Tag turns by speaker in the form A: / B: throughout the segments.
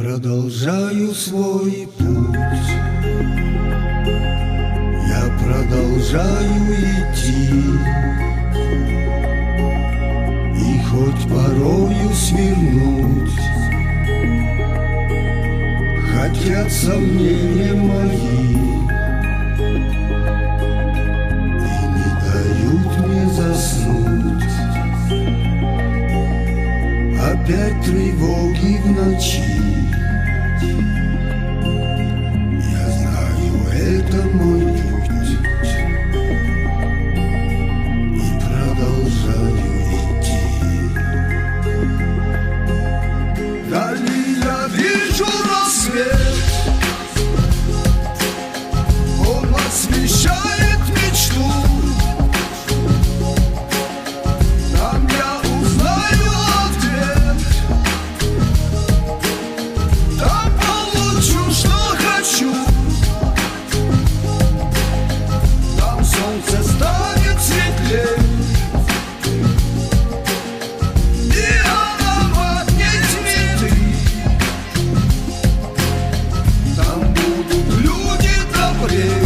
A: продолжаю свой путь, я продолжаю идти, и хоть порою свернуть хотят сомнения мои и не дают мне заснуть. Опять тревоги в ночи. Я знаю, это мой путь, и продолжаю идти. Вдали я вижу рассвет, он освещает мечту. Там я узнаю ответ, там получу, что хочу. Там солнце станет светлее, и ароматней цветы. Там будут люди добрее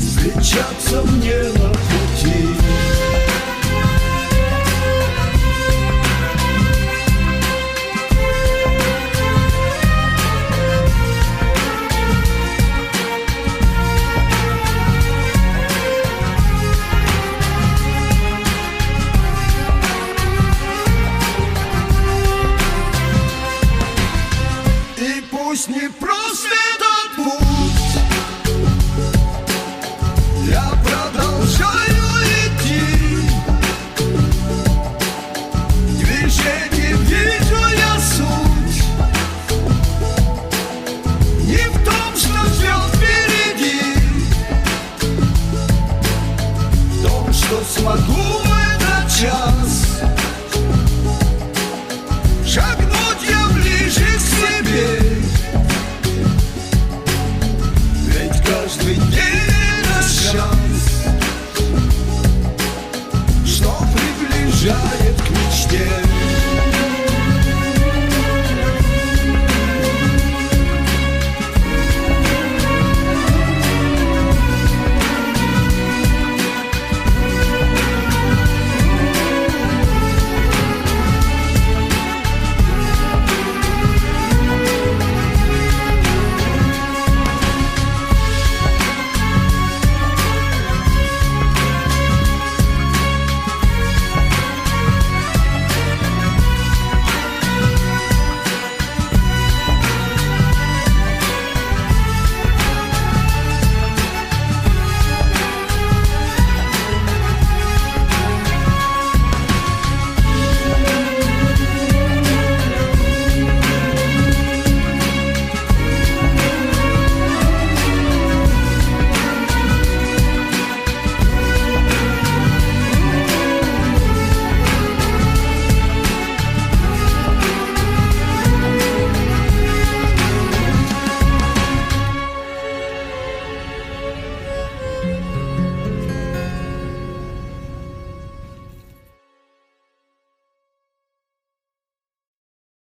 A: встречаться мне на пути. И пусть не просто этот путь, я продолжаю идти. Движение вижу я суть, не в том, что ждет впереди, в том, что смогу в этот час шагнуть я ближе к себе. Ведь каждый